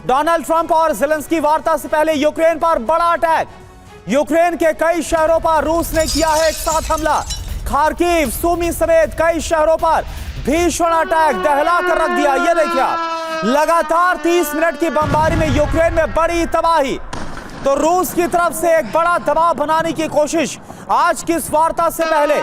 Donald Trump और Zelensky वार्ता से पहले यूक्रेन पर बड़ा अटैक। यूक्रेन के कई शहरों पर रूस ने किया है एक साथ हमला। खार्किव, सूमी समेत कई शहरों पर भीषण अटैक, दहला कर रख दिया। ये देखिए आप, लगातार 30 मिनट की बमबारी में यूक्रेन में बड़ी तबाही। तो रूस की तरफ से एक बड़ा दबाव बनाने की कोशिश आज की इस वार्ता से पहले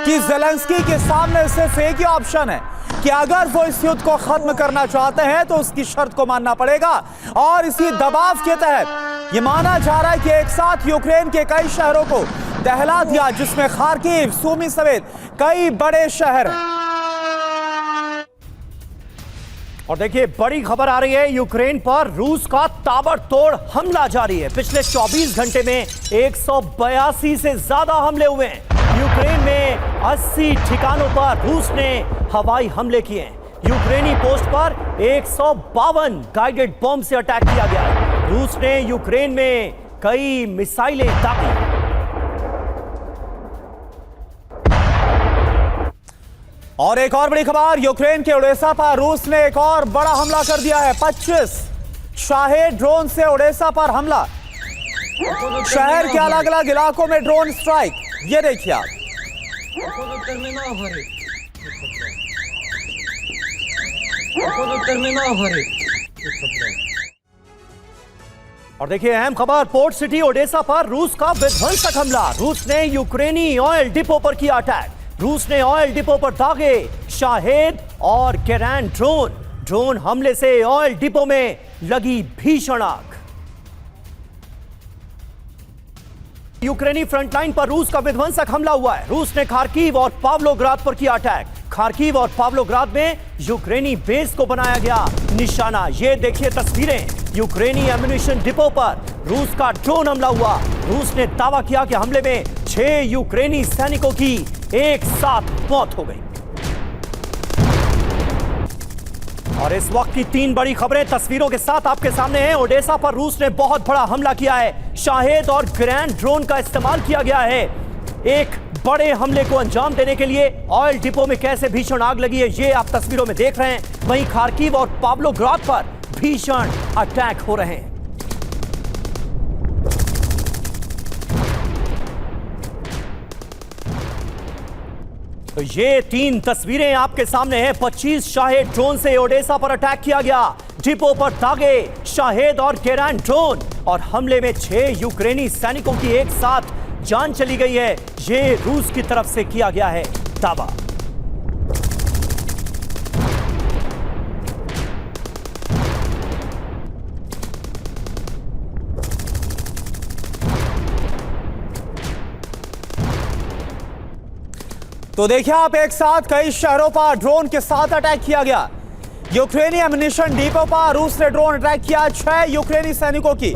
कि ज़ेलेंस्की के सामने सिर्फ एक ही ऑप्शन है कि अगर वो इस युद्ध को खत्म करना चाहते हैं तो उसकी शर्त को मानना पड़ेगा। और इसी दबाव के तहत ये माना जा रहा है कि एक साथ यूक्रेन के कई शहरों को दहला दिया, जिसमें खार्किव, सूमी समेत कई बड़े शहर हैं। और देखिए, बड़ी खबर आ रही है, यूक्रेन पर रूस का ताबड़तोड़ हमला जारी है। पिछले 24 घंटे में 182 से ज्यादा हमले हुए हैं। यूक्रेन में 80 ठिकानों पर रूस ने हवाई हमले किए हैं। यूक्रेनी पोस्ट पर 152 गाइडेड बम से अटैक किया गया है। रूस ने यूक्रेन में कई मिसाइलें दागी। और एक और बड़ी खबर, यूक्रेन के ओडेसा पर रूस ने एक और बड़ा हमला कर दिया है। 25 शाहेद ड्रोन से ओडेसा पर हमला। शहर के अलग अलग इलाकों में ड्रोन स्ट्राइक। ये देखिए आप, और देखिए अहम खबर, पोर्ट सिटी ओडेसा पर रूस का विध्वंसक हमला। रूस ने यूक्रेनी ऑयल डिपो पर किया अटैक। रूस ने ऑयल डिपो पर दागे शाहेद और केरान ड्रोन हमले से ऑयल डिपो में लगी भीषण आग। यूक्रेनी फ्रंटलाइन पर रूस का विध्वंसक हमला हुआ है। रूस ने खार्किव और पावलोग्राद पर किया अटैक। खार्किव और पावलोग्राद में यूक्रेनी बेस को बनाया गया निशाना। ये देखिए तस्वीरें, यूक्रेनी एम्युनिशन डिपो पर रूस का ड्रोन हमला हुआ। रूस ने दावा किया कि हमले में 6 यूक्रेनी सैनिकों की एक साथ मौत हो गई। और इस वक्त की 3 बड़ी खबरें तस्वीरों के साथ आपके सामने हैं। ओडेसा पर रूस ने बहुत बड़ा हमला किया है। शाहेद और ग्रैंड ड्रोन का इस्तेमाल किया गया है एक बड़े हमले को अंजाम देने के लिए। ऑयल डिपो में कैसे भीषण आग लगी है, ये आप तस्वीरों में देख रहे हैं। वहीं खार्किव और पावलोग्राद पर भीषण अटैक हो रहे हैं। तो ये 3 तस्वीरें आपके सामने हैं। 25 शाहेद ड्रोन से ओडेसा पर अटैक किया गया। डिपो पर दागे शाहेद और केरान ड्रोन, और हमले में 6 यूक्रेनी सैनिकों की एक साथ जान चली गई है। ये रूस की तरफ से किया गया है दावा। तो देखिए आप, एक साथ कई शहरों पर ड्रोन के साथ अटैक किया गया। यूक्रेनी एम्युनिशन डिपो पर रूस ने ड्रोन अटैक किया। 6 यूक्रेनी सैनिकों की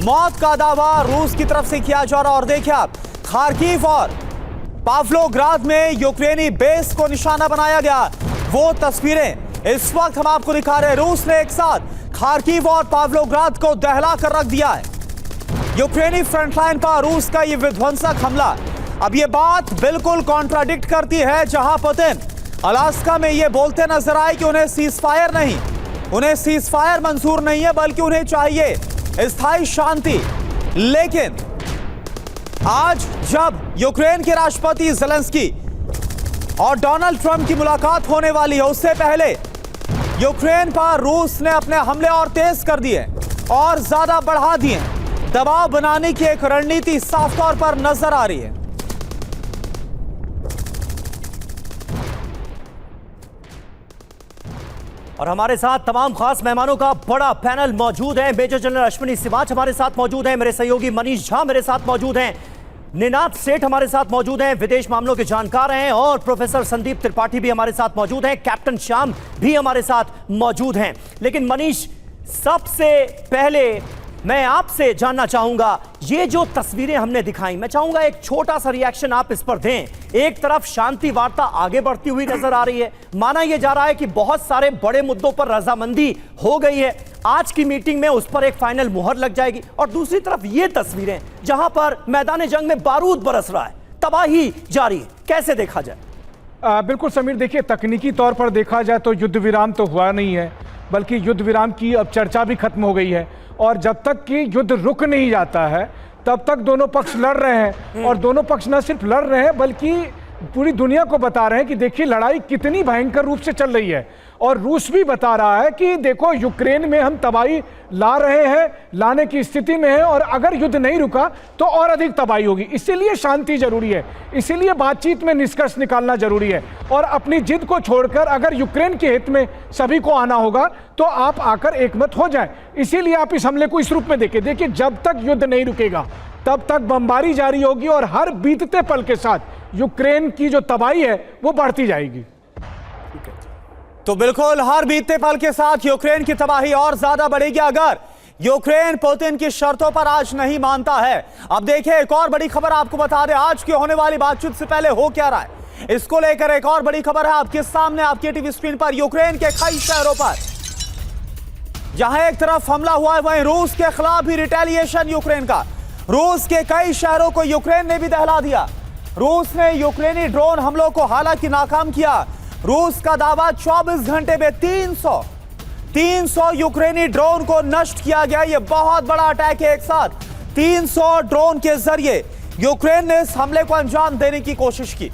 मौत का दावा रूस की तरफ से किया जा रहा। और देखिए आप, खार्किव और पावलोग्राद में यूक्रेनी बेस को निशाना बनाया गया। वो तस्वीरें इस वक्त हम आपको दिखा रहे हैं। रूस ने एक साथ खार्किव और पावलोग्राद को दहला कर रख दिया है। यूक्रेनी फ्रंटलाइन पर रूस का यह विध्वंसक हमला। अब ये बात बिल्कुल कॉन्ट्राडिक्ट करती है जहां पुतिन अलास्का में ये बोलते नजर आए कि उन्हें सीजफायर नहीं, उन्हें सीजफायर मंजूर नहीं है, बल्कि उन्हें चाहिए स्थायी शांति। लेकिन आज जब यूक्रेन के राष्ट्रपति ज़ेलेंस्की और डोनाल्ड ट्रंप की मुलाकात होने वाली है, उससे पहले यूक्रेन पर रूस ने अपने हमले और तेज कर दिए और ज्यादा बढ़ा दिए। दबाव बनाने की एक रणनीति साफ तौर पर नजर आ रही है। और हमारे साथ तमाम खास मेहमानों का बड़ा पैनल मौजूद है। मेजर जनरल अश्विनी सिवाच हमारे साथ मौजूद हैं, मेरे सहयोगी मनीष झा मेरे साथ मौजूद हैं, निनाद सेठ हमारे साथ मौजूद हैं, विदेश मामलों के जानकार हैं, और प्रोफेसर संदीप त्रिपाठी भी हमारे साथ मौजूद हैं, कैप्टन श्याम भी हमारे साथ मौजूद हैं। लेकिन मनीष, सबसे पहले मैं आपसे जानना चाहूंगा, ये जो तस्वीरें हमने दिखाई, मैं चाहूंगा एक छोटा सा रिएक्शन आप इस पर दें। एक तरफ शांति वार्ता आगे बढ़ती हुई नजर आ रही है, माना यह जा रहा है कि बहुत सारे बड़े मुद्दों पर रजामंदी हो गई है, आज की मीटिंग में उस पर एक फाइनल मुहर लग जाएगी। और दूसरी तरफ ये तस्वीरें जहां पर मैदान जंग में बारूद बरस रहा है, तबाही जारी है, कैसे देखा जाए? बिल्कुल समीर, देखिए तकनीकी तौर पर देखा जाए तो युद्ध विराम तो हुआ नहीं है, बल्कि युद्ध विराम की अब चर्चा भी खत्म हो गई है। और जब तक कि युद्ध रुक नहीं जाता है तब तक दोनों पक्ष लड़ रहे हैं, और दोनों पक्ष न सिर्फ लड़ रहे हैं बल्कि पूरी दुनिया को बता रहे हैं कि देखिए लड़ाई कितनी भयंकर रूप से चल रही है। और रूस भी बता रहा है कि देखो यूक्रेन में हम तबाही ला रहे हैं, लाने की स्थिति में है, और अगर युद्ध नहीं रुका तो और अधिक तबाही होगी। इसीलिए शांति जरूरी है, इसीलिए बातचीत में निष्कर्ष निकालना जरूरी है। और अपनी जिद को छोड़कर अगर यूक्रेन के हित में सभी को आना होगा तो आप आकर एकमत हो जाए। इसीलिए आप इस हमले को इस रूप में देखिए, जब तक युद्ध नहीं रुकेगा तब तक बमबारी जारी होगी, और हर बीतते पल के साथ यूक्रेन की जो तबाही है वो बढ़ती जाएगी। तो बिल्कुल हर बीतते पल के साथ यूक्रेन की तबाही और ज्यादा बढ़ेगी अगर यूक्रेन पुतिन की शर्तों पर आज नहीं मानता है। अब देखिए एक और बड़ी खबर आपको बता दें, आज की होने वाली बातचीत से पहले हो क्या रहा है इसको लेकर एक और बड़ी खबर है आपके सामने, आपके टीवी स्क्रीन पर। यूक्रेन के कई शहरों पर जहां एक तरफ हमला हुआ है वहीं रूस के खिलाफ भी रिटेलिएशन यूक्रेन का। रूस के कई शहरों को यूक्रेन ने भी दहला दिया। रूस ने यूक्रेनी ड्रोन हमलों को हालांकि नाकाम किया। रूस का दावा 24 घंटे में 300 यूक्रेनी ड्रोन को नष्ट किया गया। यह बहुत बड़ा अटैक है। एक साथ 300 ड्रोन के जरिए यूक्रेन ने इस हमले को अंजाम देने की कोशिश की।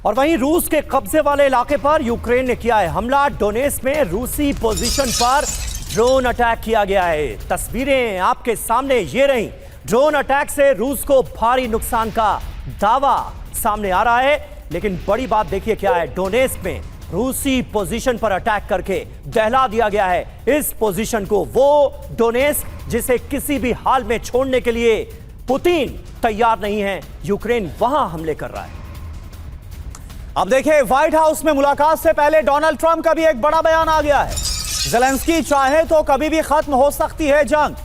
और वहीं रूस के कब्जे वाले इलाके पर यूक्रेन ने किया है हमला। डोनेट्स्क में रूसी पोजीशन पर ड्रोन अटैक किया गया है। तस्वीरें आपके सामने ये रही। ड्रोन अटैक से रूस को भारी नुकसान का दावा सामने आ रहा है, लेकिन बड़ी बात देखिए क्या है। डोनेट्स्क में रूसी पोजीशन पर अटैक करके दहला दिया गया है इस पोजीशन को। वो डोनेट्स्क जिसे किसी भी हाल में छोड़ने के लिए पुतिन तैयार नहीं है, यूक्रेन वहां हमले कर रहा है। अब देखिए व्हाइट हाउस में मुलाकात से पहले डोनाल्ड ट्रंप का भी एक बड़ा बयान आ गया है। ज़ेलेंस्की चाहे तो कभी भी खत्म हो सकती है जंग,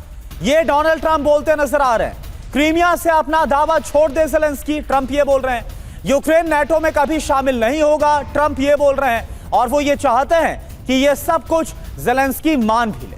ये डोनाल्ड ट्रंप बोलते नजर आ रहे हैं। क्रीमिया से अपना दावा छोड़ दे ज़ेलेंस्की, ट्रंप ये बोल रहे हैं। यूक्रेन नाटो में कभी शामिल नहीं होगा, ट्रंप ये बोल रहे हैं। और वो ये चाहते हैं कि ये सब कुछ ज़ेलेंस्की मान भी ले।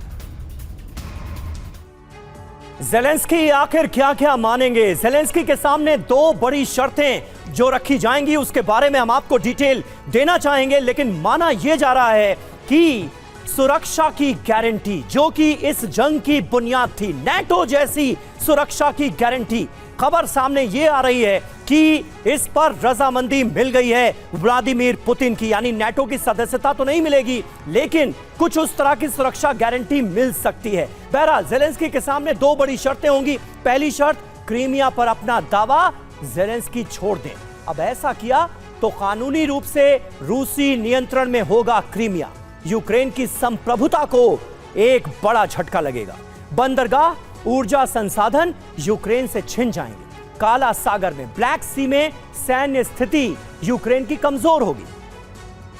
ज़ेलेंस्की आखिर क्या क्या मानेंगे? ज़ेलेंस्की के सामने दो बड़ी शर्तें जो रखी जाएंगी उसके बारे में हम आपको डिटेल देना चाहेंगे, लेकिन माना यह जा रहा है कि सुरक्षा की गारंटी जो कि इस जंग की बुनियाद थी, नाटो जैसी सुरक्षा की गारंटी। खबर सामने ये आ रही है कि इस पर रजामंदी मिल गई है व्लादिमीर पुतिन की, यानी नाटो की सदस्यता तो नहीं मिलेगी लेकिन कुछ उस तरह की सुरक्षा गारंटी मिल सकती है। बहरहाल ज़ेलेंस्की के सामने दो बड़ी शर्तें होंगी। पहली शर्त, क्रीमिया पर अपना दावा ज़ेलेंस्की छोड़ दें। अब ऐसा किया तो कानूनी रूप से रूसी नियंत्रण में होगा क्रीमिया। यूक्रेन की संप्रभुता को एक बड़ा झटका लगेगा। बंदरगाह, ऊर्जा संसाधन यूक्रेन से छिन जाएंगे। काला सागर में, ब्लैक सी में सैन्य स्थिति यूक्रेन की कमजोर होगी।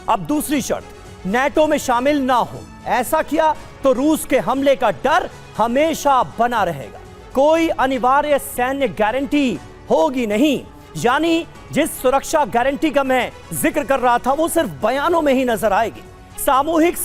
अब दूसरी शर्त, नाटो में शामिल ना हो। ऐसा किया तो रूस के हमले का डर हमेशा बना रहेगा। कोई अनिवार्य सैन्य गारंटी होगी नहीं, यानी जिस सुरक्षा गारंटी का मैं जिक्र कर रहा था वो सिर्फ बयानों में ही नजर आएगी। सामूहिक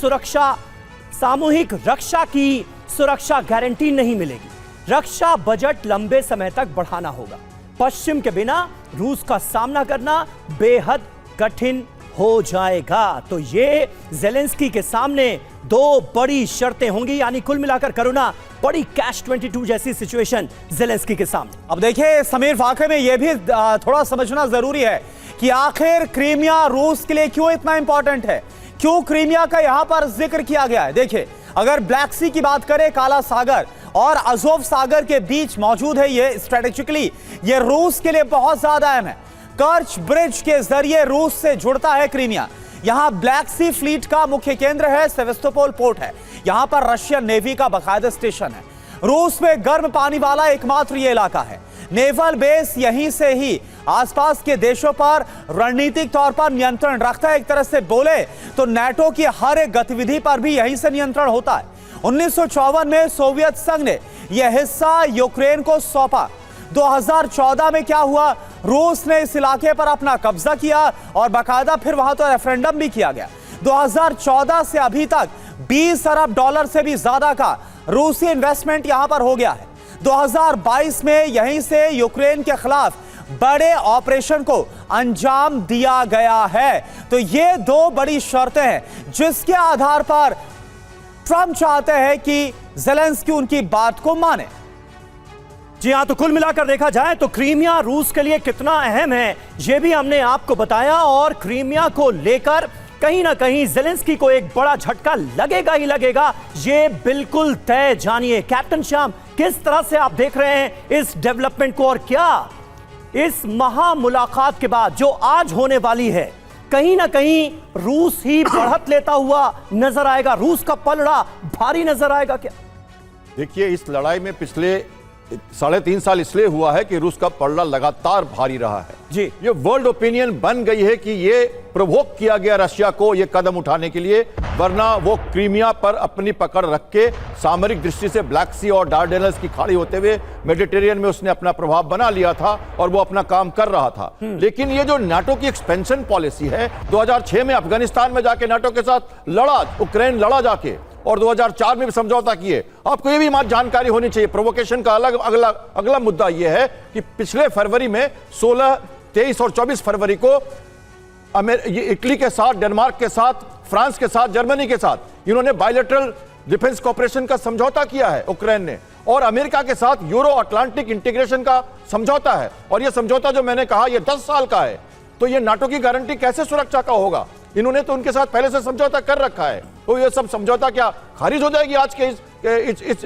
रक्षा की सुरक्षा गारंटी नहीं मिलेगी। रक्षा बजट लंबे समय तक बढ़ाना होगा। पश्चिम के बिना रूस का सामना करना बेहद कठिन हो जाएगा। तो ये ज़ेलेंस्की के सामने दो बड़ी शर्तें होंगी, यानी कुल मिलाकर करुणा बड़ी कैश 22 जैसी सिचुएशन ज़ेलेंस्की के सामने। अब देखिए समीर, वाकई में यह भी थोड़ा समझना जरूरी है कि आखिर क्रीमिया रूस के लिए क्यों इतना इंपॉर्टेंट है, क्यों क्रीमिया का यहां पर जिक्र किया गया है। देखिए अगर ब्लैक सी की बात करें, काला सागर और अज़ोव सागर के बीच मौजूद है, ये स्ट्रेटेजिकली ये रूस के लिए बहुत ज्यादा अहम है। कर्च ब्रिज के जरिए रूस से जुड़ता है क्रीमिया। यहां ब्लैक सी फ्लीट का मुख्य केंद्र है, सेवेस्तोपोल पोर्ट है। यहां पर रशियन नेवी का बाकायदा स्टेशन है। रूस में गर्म पानी वाला एकमात्र ये इलाका है। नेवल बेस यहीं से ही आसपास के देशों पर रणनीतिक तौर पर नियंत्रण रखता है। एक तरह से बोले तो नाटो की हर एक गतिविधि पर भी यहीं से नियंत्रण होता है। 1954 में सोवियत संघ ने यह हिस्सा यूक्रेन को सौंपा। 2014 में क्या हुआ, रूस ने इस इलाके पर अपना कब्जा किया और बाकायदा फिर वहां तो रेफरेंडम भी किया गया। 2014 से अभी तक 20 अरब डॉलर से भी ज्यादा का रूसी इन्वेस्टमेंट यहां पर हो गया है। 2022 में यहीं से यूक्रेन के खिलाफ बड़े ऑपरेशन को अंजाम दिया गया है। तो ये दो बड़ी शर्तें हैं जिसके आधार पर ट्रंप चाहते हैं कि ज़ेलेंस्की उनकी बात को माने। जी हां, तो कुल मिलाकर देखा जाए तो क्रीमिया रूस के लिए कितना अहम है यह भी हमने आपको बताया, और क्रीमिया को लेकर कहीं ना कहीं ज़ेलेंस्की को एक बड़ा झटका लगेगा ही लगेगा, ये बिल्कुल तय। जानिए कैप्टन श्याम, किस तरह से आप देख रहे हैं इस डेवलपमेंट को, और क्या इस महा मुलाकात के बाद जो आज होने वाली है कहीं ना कहीं रूस ही बढ़त लेता हुआ नजर आएगा, रूस का पलड़ा भारी नजर आएगा क्या? देखिए, इस लड़ाई में पिछले 3.5 साल इसलिए हुआ है कि रूस का पलड़ा लगातार भारी रहा है जी। ये वर्ल्ड ओपिनियन बन गई है कि ये प्रोवोक किया गया रशिया को ये कदम उठाने के लिए, वरना वो क्रीमिया पर अपनी पकड़ रख के सामरिक दृष्टि से ब्लैक सी और डार्डेनल्स की खाड़ी होते हुए मेडिटेरियन में उसने अपना प्रभाव बना लिया था और वो अपना काम कर रहा था। लेकिन ये जो नाटो की एक्सपेंशन पॉलिसी है, 2006 में अफगानिस्तान में जाके नाटो के साथ लड़ा, यूक्रेन लड़ा जाके, और 2004 में भी समझौता किए। आपको ये भी जानकारी होनी चाहिए, प्रोवोकेशन का अगला मुद्दा यह है कि पिछले फरवरी में 16, 23 और 24 फरवरी को इटली के साथ, डेनमार्क के साथ, फ्रांस के साथ, जर्मनी के साथ इन्होंने बायलैटरल डिफेंस कॉपरेशन का समझौता किया है यूक्रेन ने, और अमेरिका के साथ यूरो अटलांटिक इंटीग्रेशन का समझौता है। और यह समझौता जो मैंने कहा यह 10 साल का है, तो यह नाटो की गारंटी कैसे सुरक्षा का होगा? इन्होंने तो उनके साथ पहले से समझौता कर रखा है, तो ये सब समझौता क्या खारिज हो जाएगी आज के इस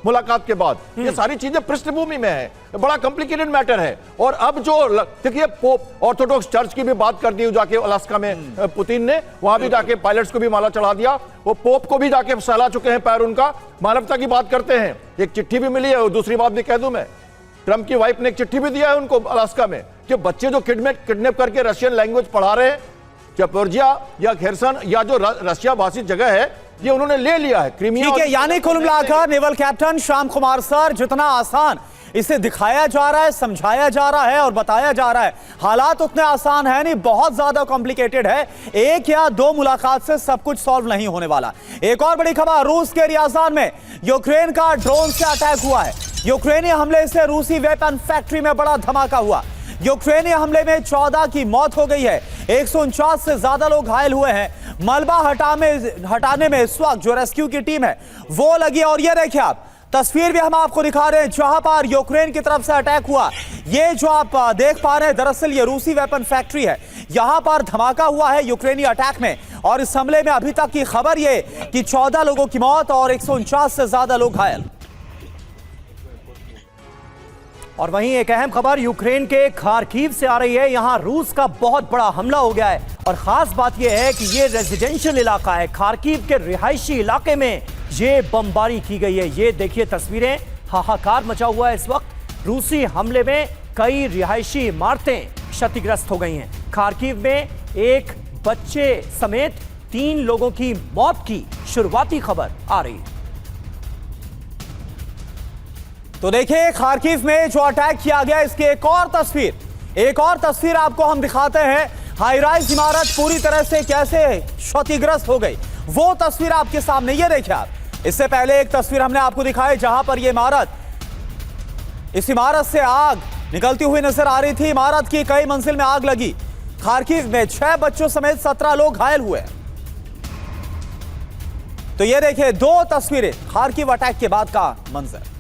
मुलाकात के बाद? ये सारी चीजें पृष्ठभूमि में है, बड़ा कॉम्प्लिकेटेड मैटर है। और अब जो देखिए, पोप ऑर्थोडॉक्स चर्च की भी बात कर दी जाके अलास्का में, पुतिन ने वहां भी जाके पायलट्स को भी माला चढ़ा दिया, वो पोप को भी जाके सहला चुके हैं पैर उनका, मानवता की बात करते हैं। एक चिट्ठी भी मिली है, और दूसरी बात भी कह दूं मैं, ट्रंप की वाइफ ने एक चिट्ठी भी दिया है उनको अलास्का में कि बच्चे जो किडनैप करके रशियन लैंग्वेज पढ़ा रहे हैं, जापोरिजिया या खेरसन या जो रशिया भाषी जगह है, ये उन्होंने ले लिया है क्रीमिया। ठीक है, यानी कुल मिलाकर naval captain Shyam Kumar sir, जितना आसान इसे दिखाया जा रहा है, समझाया जा रहा है और बताया जा रहा है, हालात उतने आसान है नहीं, बहुत ज्यादा कॉम्प्लिकेटेड है। एक या दो मुलाकात से सब कुछ सॉल्व नहीं होने वाला। एक और बड़ी खबर, रूस के रियाजान में यूक्रेन का ड्रोन से अटैक हुआ है। यूक्रेनी हमले से रूसी वेपन फैक्ट्री में बड़ा धमाका हुआ। यूक्रेनी हमले में 14 की मौत हो गई है, 149 से ज्यादा लोग घायल हुए हैं। मलबा हटाने में इस वक्त जो रेस्क्यू की टीम है वो लगी। और ये देखिए, आप तस्वीर भी हम आपको दिखा रहे हैं जहां पर यूक्रेन की तरफ से अटैक हुआ। ये जो आप देख पा रहे हैं, दरअसल ये रूसी वेपन फैक्ट्री है, यहां पर धमाका हुआ है यूक्रेनी अटैक में। और इस हमले में अभी तक की खबर ये कि 14 लोगों की मौत और 149 से ज्यादा लोग घायल। और वहीं एक अहम खबर यूक्रेन के खार्किव से आ रही है। यहां रूस का बहुत बड़ा हमला हो गया है, और खास बात यह है कि यह रेजिडेंशियल इलाका है। खार्किव के रिहायशी इलाके में यह बमबारी की गई है। ये देखिए तस्वीरें, हाहाकार मचा हुआ है इस वक्त। रूसी हमले में कई रिहायशी इमारतें क्षतिग्रस्त हो गई हैं। खार्किव में एक बच्चे समेत 3 लोगों की मौत की शुरुआती खबर आ रही है। तो देखिए, खार्किव में जो अटैक किया गया, इसकी एक और तस्वीर आपको हम दिखाते हैं। हाई राइज इमारत पूरी तरह से कैसे क्षतिग्रस्त हो गई, वो तस्वीर आपके सामने। ये देखिए आप, इससे पहले एक तस्वीर हमने आपको दिखाई जहां पर ये इस इमारत से आग निकलती हुई नजर आ रही थी। इमारत की कई मंजिल में आग लगी। खार्किव में 6 बच्चों समेत 17 लोग घायल हुए। तो ये देखिए 2 तस्वीरें खार्किव अटैक के बाद का मंजर।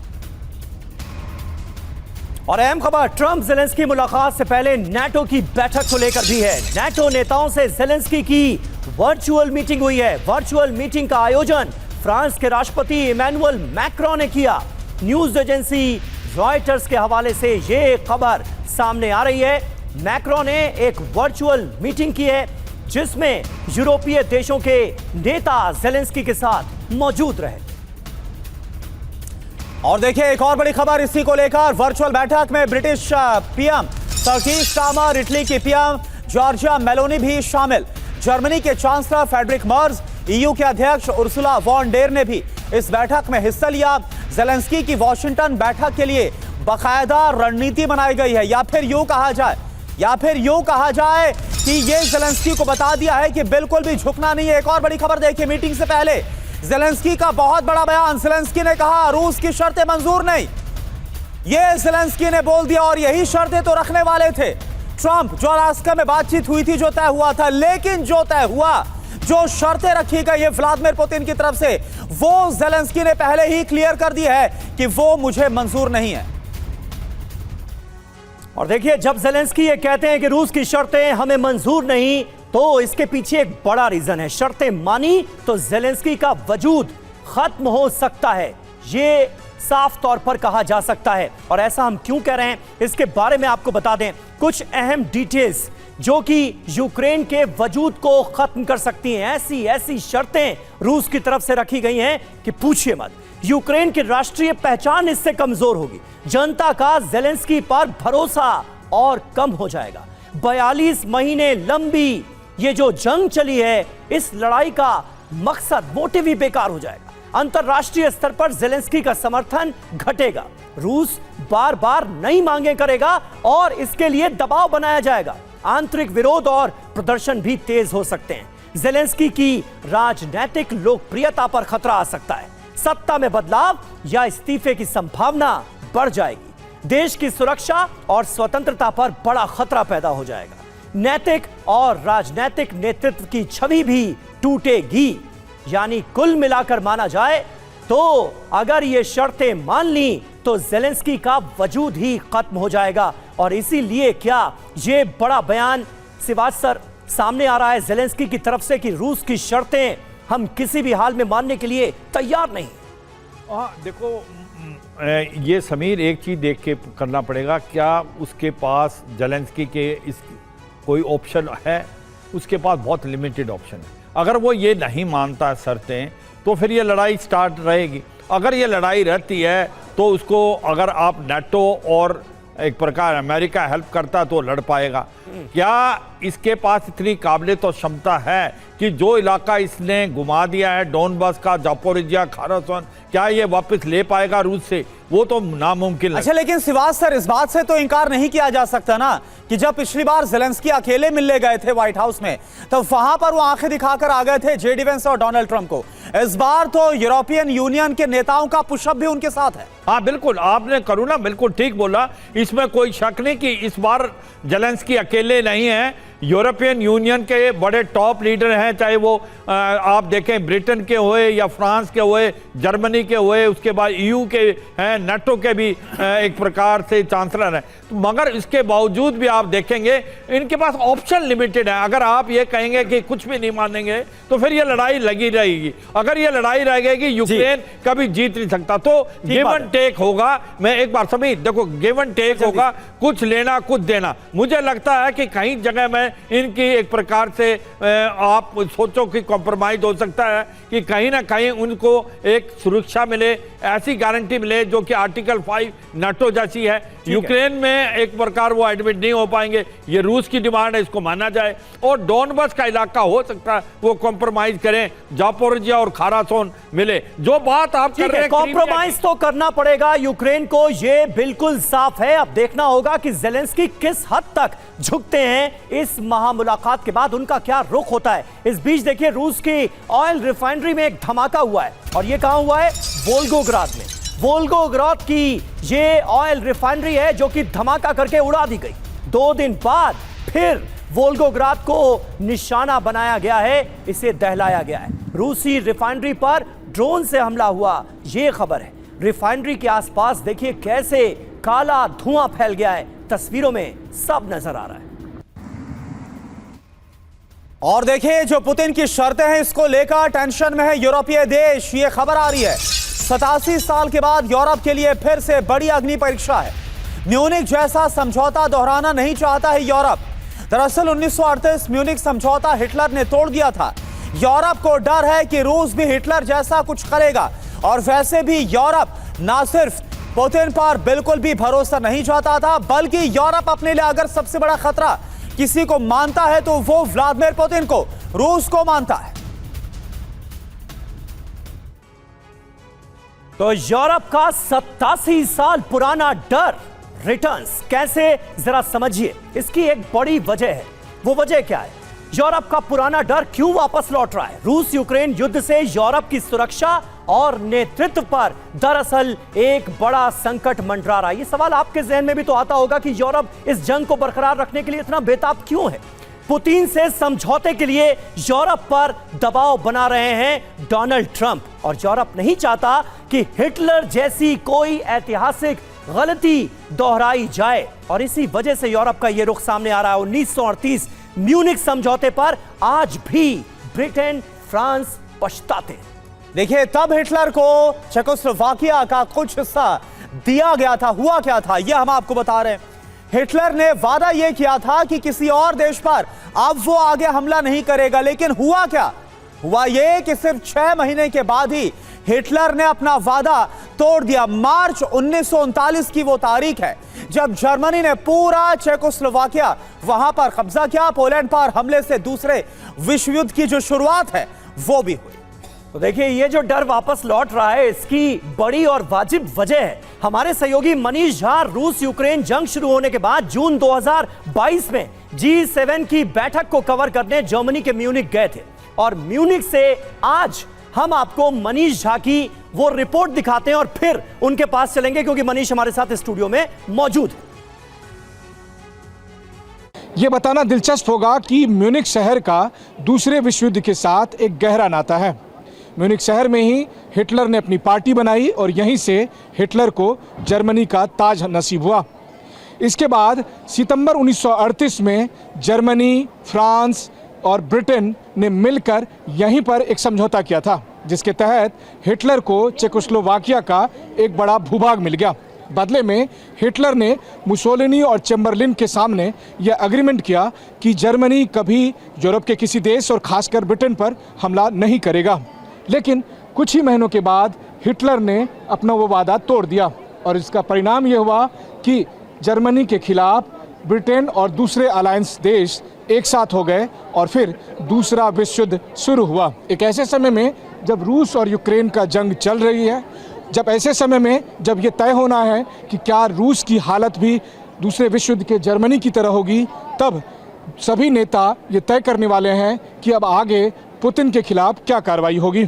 और अहम खबर, ट्रंप ज़ेलेंस्की मुलाकात से पहले नाटो की बैठक को लेकर भी है। नाटो नेताओं से ज़ेलेंस्की की वर्चुअल मीटिंग हुई है। वर्चुअल मीटिंग का आयोजन फ्रांस के राष्ट्रपति इमैनुअल मैक्रोन ने किया। न्यूज एजेंसी रॉयटर्स के हवाले से यह खबर सामने आ रही है। मैक्रोन ने एक वर्चुअल मीटिंग की है जिसमें यूरोपीय देशों के नेता ज़ेलेंस्की के साथ मौजूद रहे। और देखिए, एक और बड़ी खबर इसी को लेकर, वर्चुअल बैठक में ब्रिटिश पीएम सर कीर स्टारमर, इटली की पीएम जॉर्जिया मेलोनी भी शामिल। जर्मनी के चांसलर फ्रेडरिक मर्ज, ईयू के अध्यक्ष उर्सुला वॉन डेर ने भी इस बैठक में हिस्सा लिया। ज़ेलेंस्की की वॉशिंगटन बैठक के लिए बाकायदा रणनीति बनाई गई है, या फिर यूं कहा जाए कि ये ज़ेलेंस्की को बता दिया है कि बिल्कुल भी झुकना नहीं है। एक और बड़ी खबर देखिए, मीटिंग से पहले ज़ेलेंस्की का बहुत बड़ा बयान। ज़ेलेंस्की ने कहा रूस की शर्तें मंजूर नहीं। ये ज़ेलेंस्की ने बोल दिया और यही शर्तें तो रखने वाले थे ट्रंप। जो अलास्का में बातचीत हुई थी जो तय हुआ था, लेकिन जो तय हुआ, जो शर्तें रखी गई है व्लादिमीर पुतिन की तरफ से, वो ज़ेलेंस्की ने पहले ही क्लियर कर दी है कि वो मुझे मंजूर नहीं है। और देखिए, जब ज़ेलेंस्की ये कहते हैं कि रूस की शर्तें हमें मंजूर नहीं, तो इसके पीछे एक बड़ा रीजन है। शर्तें मानी तो ज़ेलेंस्की का वजूद खत्म हो सकता है, ये साफ तौर पर कहा जा सकता है। और ऐसा हम क्यों कह रहे हैं, इसके बारे में आपको बता दें कुछ अहम डिटेल्स जो कि यूक्रेन के वजूद को खत्म कर सकती हैं। ऐसी ऐसी शर्तें रूस की तरफ से रखी गई हैं कि पूछिए मत। यूक्रेन की राष्ट्रीय पहचान इससे कमजोर होगी, जनता का ज़ेलेंस्की पर भरोसा और कम हो जाएगा। 42 महीने लंबी ये जो जंग चली है, इस लड़ाई का मकसद, मोटिव ही बेकार हो जाएगा। अंतरराष्ट्रीय स्तर पर ज़ेलेंस्की का समर्थन घटेगा, रूस बार बार नई मांगें करेगा और इसके लिए दबाव बनाया जाएगा। आंतरिक विरोध और प्रदर्शन भी तेज हो सकते हैं। ज़ेलेंस्की की राजनीतिक लोकप्रियता पर खतरा आ सकता है। सत्ता में बदलाव या इस्तीफे की संभावना बढ़ जाएगी। देश की सुरक्षा और स्वतंत्रता पर बड़ा खतरा पैदा हो जाएगा। नैतिक और राजनीतिक नेतृत्व की छवि भी टूटेगी। यानी कुल मिलाकर माना जाए तो अगर ये शर्तें मान ली तो ज़ेलेंस्की का वजूद ही खत्म हो जाएगा। और इसीलिए क्या ये बड़ा बयान सिवाज सर सामने आ रहा है ज़ेलेंस्की की तरफ से कि रूस की शर्तें हम किसी भी हाल में मानने के लिए तैयार नहीं। देखो, ये समीर एक चीज देख के करना पड़ेगा, क्या उसके पास ज़ेलेंस्की के इस कोई ऑप्शन है? उसके पास बहुत लिमिटेड ऑप्शन है। अगर वो ये नहीं मानता शर्तें तो फिर ये लड़ाई स्टार्ट रहेगी। अगर ये लड़ाई रहती है तो उसको, अगर आप नाटो और एक प्रकार अमेरिका हेल्प करता तो लड़ पाएगा। क्या इसके पास इतनी काबिलियत और क्षमता है कि जो इलाका इसने घुमा दिया है डोनबास का, जापोरिजिया, खारसन, क्या ये वापस ले पाएगा रूस से? वो तो नामुमकिन है। अच्छा, लेकिन सिवाज सर इस बात से तो इनकार नहीं किया जा सकता ना कि जब पिछली बार ज़ेलेंस्की अकेले मिलने गए थे व्हाइट हाउस में, तो वहां पर वो आंखें दिखाकर आ गए थे जेडी वेंस और डोनाल्ड ट्रंप को। इस बार तो यूरोपियन यूनियन के नेताओं का पुशअप भी उनके साथ है। हाँ बिल्कुल, आपने करुणा बिल्कुल ठीक बोला, इसमें कोई शक नहीं कि इस बार ज़ेलेंस्की अकेले नहीं है। यूरोपियन यूनियन के बड़े टॉप लीडर हैं, चाहे वो आप देखें ब्रिटेन के हुए या फ्रांस के हुए, जर्मनी के हुए, उसके बाद ईयू के हैं, नाटो के भी एक प्रकार से चांसलर हैं। तो मगर इसके बावजूद भी आप देखेंगे इनके पास ऑप्शन लिमिटेड है। अगर आप ये कहेंगे कि कुछ भी नहीं मानेंगे तो फिर ये लड़ाई लगी रहेगी। अगर ये लड़ाई रहेगी यूक्रेन कभी जीत नहीं सकता। तो गिव एंड टेक होगा। मैं एक बार समीर देखो, गिव एंड टेक होगा, कुछ लेना कुछ देना। मुझे लगता है कि कहीं जगह में इनकी एक प्रकार से आप सोचो कि कॉम्प्रोमाइज हो सकता है कि कहीं ना कहीं उनको एक सुरक्षा मिले, ऐसी गारंटी मिले जो कि आर्टिकल 5 नाटो जैसी है। यूक्रेन में एक प्रकार वो एडमिट नहीं हो पाएंगे, ये रूस की डिमांड है, इसको माना जाए। और डोनबास का इलाका हो सकता है वो कॉम्प्रोमाइज करें, जापोरिजिया और खारासन मिले। जो बात आप कर रहे हैं, कॉम्प्रोमाइज तो करना पड़ेगा यूक्रेन को, ये बिल्कुल साफ है। अब देखना होगा कि ज़ेलेंस्की किस हद तक झुकते हैं। इस महामुलाकात के बाद उनका क्या रुख होता है। इस बीच देखिए, रूस की ऑयल रिफाइनरी में एक धमाका हुआ है, और ये कहां हुआ है? वोल्गोग्राद में। वोल्गोग्राद की ये ऑयल रिफाइनरी है जो कि धमाका करके उड़ा दी गई। 2 दिन बाद फिर वोल्गोग्राद को निशाना बनाया गया है, इसे दहलाया गया है। रूसी रिफाइनरी पर ड्रोन से हमला हुआ, ये खबर है। रिफाइनरी के आसपास देखिए कैसे काला धुआं फैल गया है, तस्वीरों में सब नजर आ रहा है। और देखिए, जो पुतिन की शर्तें हैं, इसको लेकर टेंशन में है यूरोपीय देश। ये खबर आ रही है 87 साल के बाद यूरोप के लिए फिर से बड़ी अग्नि परीक्षा है। म्यूनिक जैसा समझौता दोहराना नहीं चाहता है यूरोप। दरअसल 1938 म्यूनिक समझौता हिटलर ने तोड़ दिया था। यूरोप को डर है कि रूस भी हिटलर जैसा कुछ करेगा। और वैसे भी यूरोप ना सिर्फ पुतिन पर बिल्कुल भी भरोसा नहीं चाहता था, बल्कि यूरोप अपने लिए अगर सबसे बड़ा खतरा किसी को मानता है तो वो व्लादिमीर पुतिन को, रूस को मानता है। तो यूरोप का 87 साल पुराना डर रिटर्न्स कैसे, जरा समझिए। इसकी एक बड़ी वजह है। वो वजह क्या है? यूरोप का पुराना डर क्यों वापस लौट रहा है? रूस यूक्रेन युद्ध से यूरोप की सुरक्षा और नेतृत्व पर दरअसल एक बड़ा संकट मंडरा रहा है। ये सवाल आपके जहन में भी तो आता होगा कि यूरोप इस जंग को बरकरार रखने के लिए इतना बेताब क्यों है? पुतिन से समझौते के लिए यूरोप पर दबाव बना रहे हैं डोनाल्ड ट्रंप, और यूरोप नहीं चाहता कि हिटलर जैसी कोई ऐतिहासिक गलती दोहराई जाए, और इसी वजह से यूरोप का यह रुख सामने आ रहा है। 1938 म्यूनिख समझौते पर आज भी ब्रिटेन, फ्रांस पछताते। देखिए, तब हिटलर को चेकोस्लोवाकिया का कुछ हिस्सा दिया गया था। हुआ क्या था यह हम आपको बता रहे हैं। हिटलर ने वादा यह किया था कि किसी और देश पर अब वो आगे हमला नहीं करेगा, लेकिन हुआ क्या? हुआ यह कि सिर्फ 6 महीने के बाद ही हिटलर ने अपना वादा तोड़ दिया। मार्च 1939 की वो तारीख है जब जर्मनी ने पूरा चेकोस्लोवाकिया वहां पर कब्जा किया। पोलैंड पर हमले से दूसरे विश्व युद्ध की जो शुरुआत है वो भी हुई। तो देखिए, ये जो डर वापस लौट रहा है इसकी बड़ी और वाजिब वजह है हमारे सहयोगी मनीष झा रूस यूक्रेन जंग शुरू होने के बाद जून 2022 में G7 की बैठक को कवर करने जर्मनी के म्यूनिख गए थे, और म्यूनिख से आज हम आपको मनीष झा की वो रिपोर्ट दिखाते हैं और फिर उनके पास चलेंगे क्योंकि मनीष हमारे साथ स्टूडियो में मौजूद है। ये बताना दिलचस्प होगा कि म्यूनिख शहर का दूसरे विश्व युद्ध के साथ एक गहरा नाता है। म्यूनिख शहर में ही हिटलर ने अपनी पार्टी बनाई और यहीं से हिटलर को जर्मनी का ताज नसीब हुआ। इसके बाद सितंबर 1938 में जर्मनी, फ्रांस और ब्रिटेन ने मिलकर यहीं पर एक समझौता किया था, जिसके तहत हिटलर को चेकोस्लोवाकिया का एक बड़ा भूभाग मिल गया। बदले में हिटलर ने मुसोलिनी और चैम्बरलिन के सामने यह एग्रीमेंट किया कि जर्मनी कभी यूरोप के किसी देश और खासकर ब्रिटेन पर हमला नहीं करेगा। लेकिन कुछ ही महीनों के बाद हिटलर ने अपना वो वादा तोड़ दिया, और इसका परिणाम ये हुआ कि जर्मनी के खिलाफ ब्रिटेन और दूसरे अलायंस देश एक साथ हो गए और फिर दूसरा विश्व युद्ध शुरू हुआ। एक ऐसे समय में जब रूस और यूक्रेन का जंग चल रही है, जब ऐसे समय में जब ये तय होना है कि क्या रूस की हालत भी दूसरे विश्व युद्ध के जर्मनी की तरह होगी, तब सभी नेता ये तय करने वाले हैं कि अब आगे पुतिन के खिलाफ क्या कार्रवाई होगी।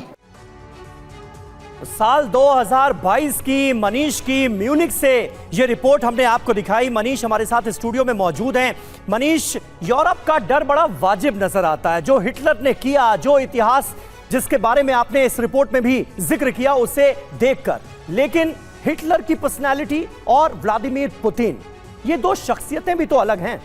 साल 2022 की मनीष की म्यूनिख से ये रिपोर्ट हमने आपको दिखाई। मनीष हमारे साथ स्टूडियो में मौजूद हैं। मनीष, यूरोप का डर बड़ा वाजिब नजर आता है। जो हिटलर ने किया, जो इतिहास जिसके बारे में आपने इस रिपोर्ट में भी जिक्र किया, उसे देखकर, लेकिन हिटलर की पर्सनालिटी और व्लादिमीर पुतिन, ये दो शख्सियतें भी तो अलग हैं।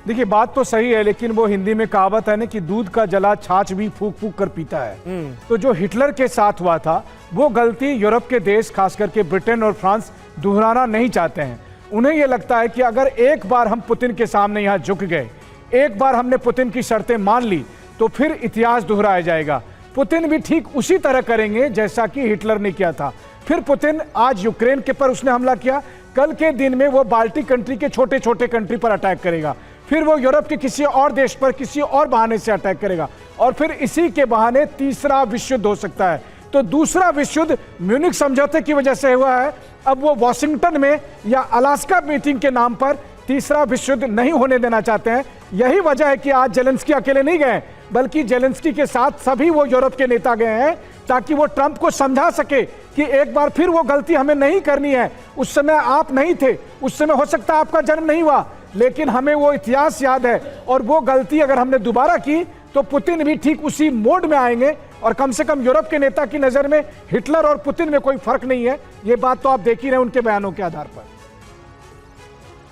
देखिए, बात तो सही है, लेकिन वो हिंदी में कहावत है ना कि दूध का जला छाछ भी फूक फूक कर पीता है। तो जो हिटलर के साथ हुआ था वो गलती यूरोप के देश खास करके ब्रिटेन और फ्रांस दोहराना नहीं चाहते हैं। उन्हें ये लगता है कि अगर एक बार हम पुतिन के सामने यहाँ झुक गए, एक बार हमने पुतिन की शर्तें मान ली, तो फिर इतिहास दोहराया जाएगा। पुतिन भी ठीक उसी तरह करेंगे जैसा कि हिटलर ने किया था। फिर पुतिन आज यूक्रेन के पर उसने हमला किया, कल के दिन में वो बाल्टिक कंट्री के छोटे छोटे कंट्री पर अटैक करेगा, फिर वो यूरोप के किसी और देश पर किसी और बहाने से अटैक करेगा, और फिर इसी के बहाने तीसरा विश्व युद्ध हो सकता है। तो दूसरा विश्व युद्ध म्यूनिख समझौते की वजह से हुआ है। अब वो वॉशिंगटन में या अलास्का मीटिंग के नाम पर तीसरा विश्व युद्ध नहीं होने देना चाहते हैं। यही वजह है कि आज जेलेंस्की अकेले नहीं गए, बल्कि जेलेंस्की के साथ सभी वो यूरोप के नेता गए हैं, ताकि वो ट्रंप को समझा सके कि एक बार फिर वो गलती हमें नहीं करनी है। उस समय आप नहीं थे, उस समय हो सकता है आपका जन्म नहीं हुआ, लेकिन हमें वो इतिहास याद है, और वो गलती अगर हमने दोबारा की तो पुतिन भी ठीक उसी मोड में आएंगे, और कम से कम यूरोप के नेता की नज़र में हिटलर और पुतिन में कोई फर्क नहीं है। ये बात तो आप देख ही रहे हैं उनके बयानों के आधार पर।